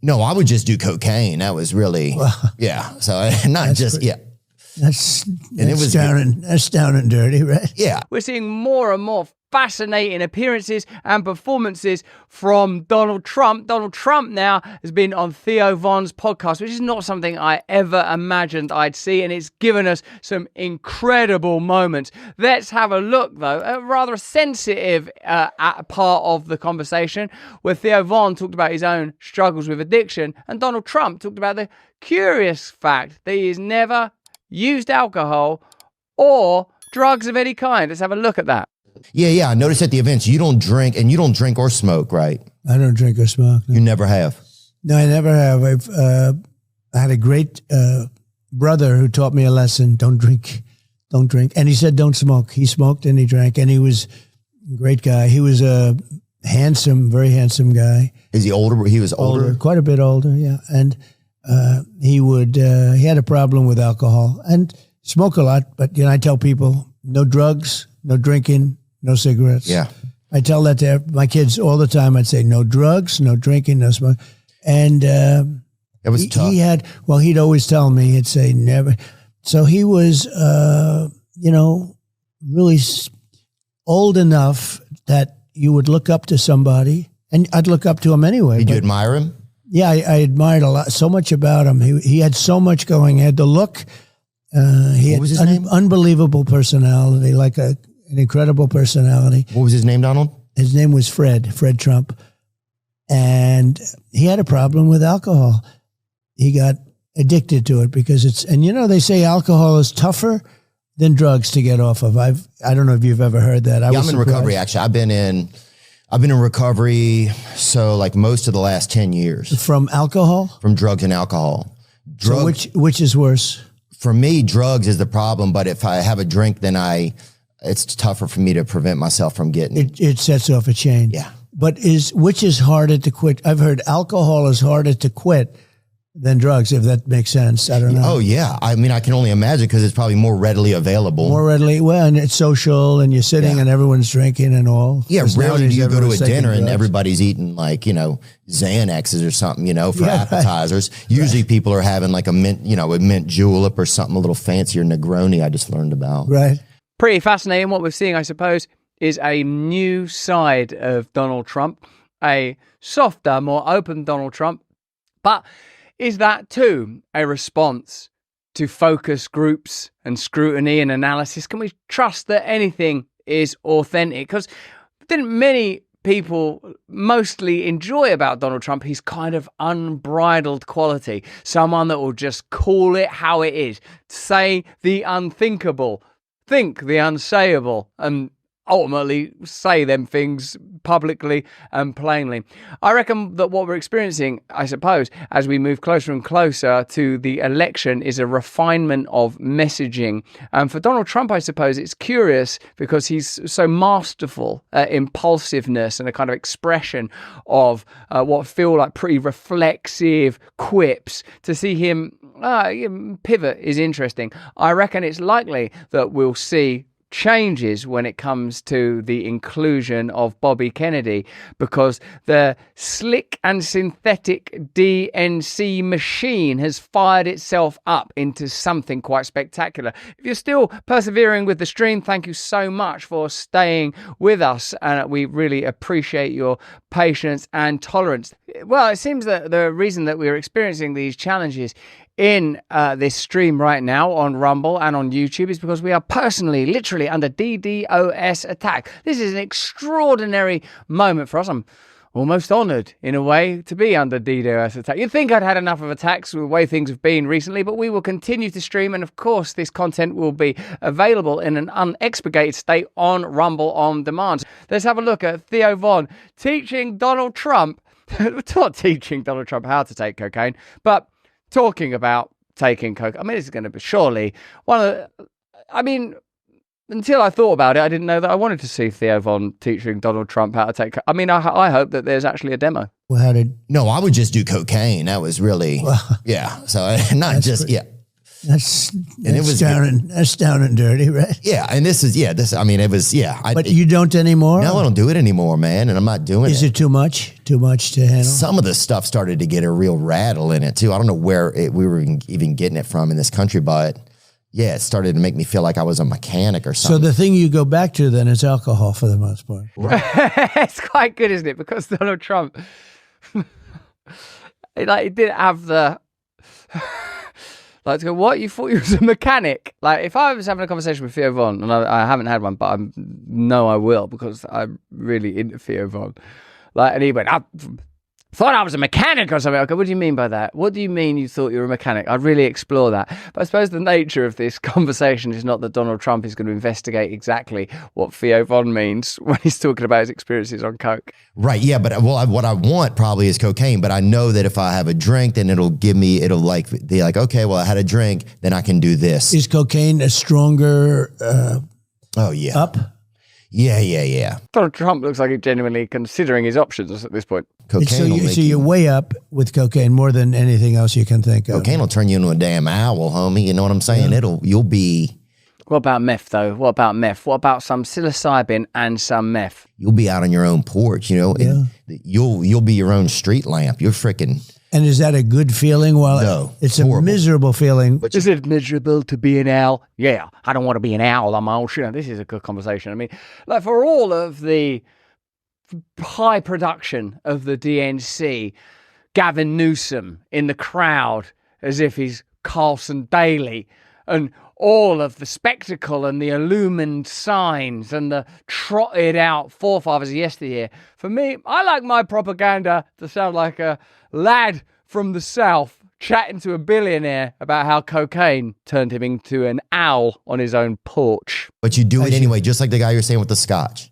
No, I would just do cocaine. That was really, yeah. So not just, yeah. That's down and dirty, right? Yeah. We're seeing more and more fascinating appearances and performances from Donald Trump. Donald Trump now has been on Theo Von's podcast, which is not something I ever imagined I'd see, and it's given us some incredible moments. Let's have a look, though, at a rather sensitive part of the conversation where Theo Von talked about his own struggles with addiction, and Donald Trump talked about the curious fact that he has never used alcohol or drugs of any kind. Let's have a look at that. Yeah. I noticed at the events, you don't drink, and you don't drink or smoke, right? I don't drink or smoke. No. You never have? No, I never have. I had a great brother who taught me a lesson. Don't drink. And he said, don't smoke. He smoked and he drank, and he was a great guy. He was a very handsome guy. Is he older? He was older? Quite a bit older, yeah. And he had a problem with alcohol and smoke a lot. But, I tell people, no drugs, no drinking, no cigarettes. Yeah. I tell that to my kids all the time. I'd say no drugs, no drinking, no smoke. And it was tough. He'd always tell me, he'd say never. So he was, really old enough that you would look up to somebody, and I'd look up to him anyway. Did you admire him? Yeah, I admired so much about him. He had so much going. He had the look. He what was his had name? Unbelievable personality, like an incredible personality. What was his name, Donald? His name was Fred Trump. And he had a problem with alcohol. He got addicted to it because they say alcohol is tougher than drugs to get off of. I don't know if you've ever heard that. I'm in recovery, actually. I've been in recovery, so like most of the last 10 years. From alcohol? From drugs and alcohol. So which is worse? For me, drugs is the problem, but if I have a drink, then it's tougher for me to prevent myself from getting. It sets off a chain. Yeah. But which is harder to quit? I've heard alcohol is harder to quit than drugs, if that makes sense. I don't know. Oh, yeah. I mean, I can only imagine because it's probably more readily available. And it's social, and you're sitting and everyone's drinking and all. Yeah, rarely do you go to a dinner and drugs. Everybody's eating Xanaxes or something, for appetizers. Right. Usually people are having like a mint julep or something a little fancier, Negroni I just learned about. Right. Pretty fascinating. What we're seeing, I suppose, is a new side of Donald Trump, a softer, more open Donald Trump. But is that too a response to focus groups and scrutiny and analysis? Can we trust that anything is authentic? Because didn't many people mostly enjoy about Donald Trump his kind of unbridled quality? Someone that will just call it how it is, say the unthinkable, think the unsayable, and ultimately say them things publicly and plainly. I reckon that what we're experiencing, I suppose, as we move closer and closer to the election is a refinement of messaging. And for Donald Trump, I suppose it's curious because he's so masterful at impulsiveness and a kind of expression of what feel like pretty reflexive quips. To see him pivot is interesting. I reckon it's likely that we'll see changes when it comes to the inclusion of Bobby Kennedy, because the slick and synthetic DNC machine has fired itself up into something quite spectacular. If you're still persevering with the stream, thank you so much for staying with us, and we really appreciate your patience and tolerance. Well, it seems that the reason that we're experiencing these challenges in this stream right now on Rumble and on YouTube is because we are personally, literally under DDoS attack. This is an extraordinary moment for us. I'm almost honoured, in a way, to be under DDoS attack. You'd think I'd had enough of attacks with the way things have been recently, but we will continue to stream, and of course this content will be available in an unexpurgated state on Rumble on demand. Let's have a look at Theo Von teaching Donald Trump, not teaching Donald Trump how to take cocaine, but talking about taking coke. I mean, this is going to be surely one of the, until I thought about it, I didn't know that I wanted to see Theo Von teaching Donald Trump how to take coke. I mean, I hope that there's actually a demo. Well, No, I would just do cocaine. That was really, yeah. So not just, yeah. That's it was that's down and dirty, right? Yeah, and I mean, it was, yeah. But you don't anymore? No, I don't do it anymore, man, and I'm not doing it. Is it too much? Too much to handle? Some of the stuff started to get a real rattle in it, too. I don't know where we were even getting it from in this country, but yeah, it started to make me feel like I was a mechanic or something. So the thing you go back to then is alcohol for the most part. Right. It's quite good, isn't it? Because Donald Trump, he didn't have the... Like, to go, what? You thought you was a mechanic? Like, if I was having a conversation with Theo Von, and I haven't had one, but I know I will because I'm really into Theo Von. Like, and he went, I thought I was a mechanic or something. Okay, what do you mean by that? What do you mean you thought you were a mechanic? I'd really explore that. But I suppose the nature of this conversation is not that Donald Trump is going to investigate exactly what Theo Von means when he's talking about his experiences on coke. Right, yeah, but what I want probably is cocaine, but I know that if I have a drink, then it'll be like, okay, well, I had a drink, then I can do this. Is cocaine a stronger oh, yeah. up? Yeah. Donald Trump looks like he's genuinely considering his options at this point. Cocaine So you're way up with cocaine more than anything else you can think of. Cocaine will turn you into a damn owl, homie. You know what I'm saying? Yeah. You'll be... What about meth, though? What about meth? What about some psilocybin and some meth? You'll be out on your own porch, you know? Yeah. You'll be your own street lamp. You're freaking... And is that a good feeling? Well, no, it's a miserable feeling. Is it miserable to be an owl? Yeah, I don't want to be an owl. I'm old. You know, this is a good conversation. I mean, like, for all of the high production of the DNC, Gavin Newsom in the crowd as if he's Carlson Daly, and all of the spectacle and the illumined signs and the trotted out forefathers of yesteryear. For me, I like my propaganda to sound like a lad from the South chatting to a billionaire about how cocaine turned him into an owl on his own porch. But you do it anyway, just like the guy you're saying with the scotch.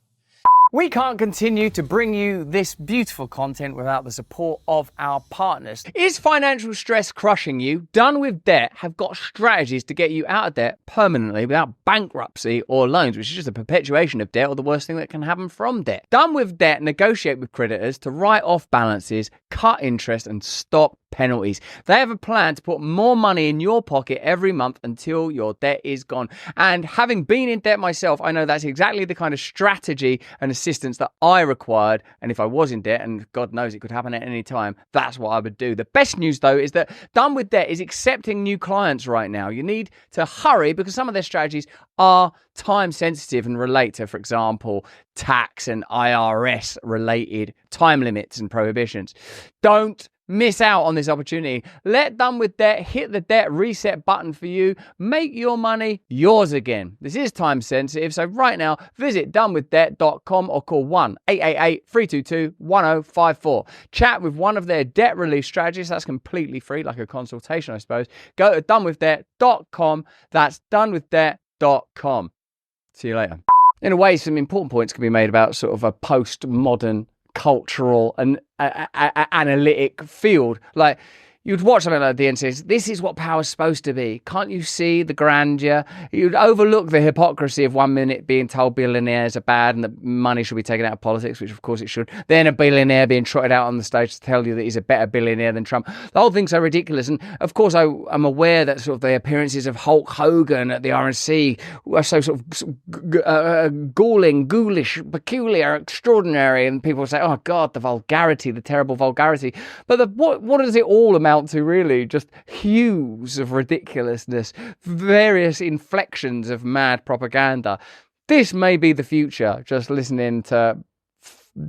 We can't continue to bring you this beautiful content without the support of our partners. Is financial stress crushing you? Done With Debt have got strategies to get you out of debt permanently without bankruptcy or loans, which is just a perpetuation of debt or the worst thing that can happen from debt. Done With Debt negotiate with creditors to write off balances, cut interest, and stop penalties. They have a plan to put more money in your pocket every month until your debt is gone. And having been in debt myself, I know that's exactly the kind of strategy and assistance that I required. And if I was in debt, and God knows it could happen at any time, that's what I would do. The best news, though, is that Done With Debt is accepting new clients right now. You need to hurry because some of their strategies are time sensitive and relate to, for example, tax and IRS related time limits and prohibitions. Don't miss out on this opportunity. Let Done With Debt hit the debt reset button for you. Make your money yours again. This is time sensitive, so right now visit donewithdebt.com or call 1-888-322-1054. Chat with one of their debt relief strategists. That's completely free, like a consultation, I suppose. Go to donewithdebt.com. That's donewithdebt.com. See you later. In a way, some important points can be made about sort of a postmodern cultural and analytic field. Like, you'd watch something like the DNC and say, this is what power's supposed to be. Can't you see the grandeur? You'd overlook the hypocrisy of 1 minute being told billionaires are bad and that money should be taken out of politics, which of course it should. Then a billionaire being trotted out on the stage to tell you that he's a better billionaire than Trump. The whole thing's so ridiculous. And of course, I'm aware that sort of the appearances of Hulk Hogan at the RNC are so sort of galling, ghoulish, peculiar, extraordinary. And people say, oh God, the vulgarity, the terrible vulgarity. But what does it all amount to, really? Just hues of ridiculousness, various inflections of mad propaganda. This may be the future, just listening to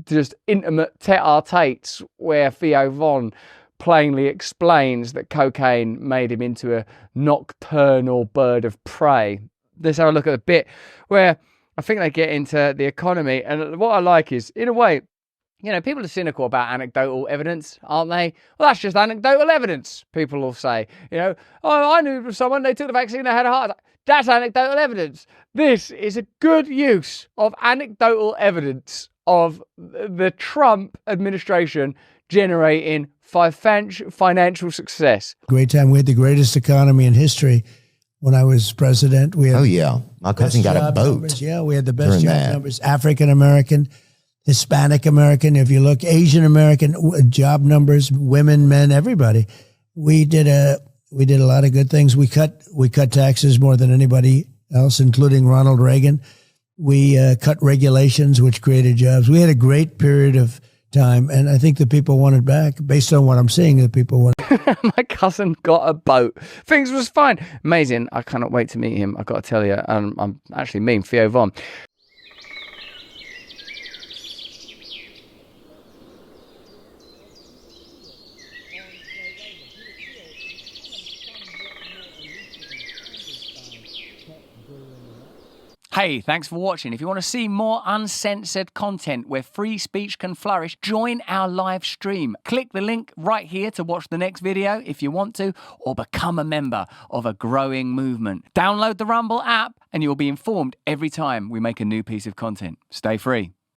just intimate tete-a-tetes where Theo Von plainly explains that cocaine made him into a nocturnal bird of prey. Let's have a look at a bit where I think they get into the economy, and what I like is, in a way, you know, people are cynical about anecdotal evidence, aren't they? Well, that's just anecdotal evidence, people will say. You know, oh, I knew someone, they took the vaccine, they had a heart attack. That's anecdotal evidence. This is a good use of anecdotal evidence of the Trump administration generating financial success. Great time. We had the greatest economy in history when I was president. We had oh, yeah. My cousin got a boat. Numbers. Yeah, we had the best job numbers. African-American, Hispanic American, if you look, Asian American job numbers, women, men, everybody. We We did a lot of good things. We cut taxes more than anybody else, including Ronald Reagan. We cut regulations, which created jobs. We had a great period of time, and I think the people want it back. Based on what I'm seeing, the people want it. My cousin got a boat. Things was fine. Amazing. I cannot wait to meet him. I've got to tell you, I'm actually meeting Theo Von. Hey, thanks for watching. If you want to see more uncensored content where free speech can flourish, join our live stream. Click the link right here to watch the next video if you want to, or become a member of a growing movement. Download the Rumble app and you'll be informed every time we make a new piece of content. Stay free.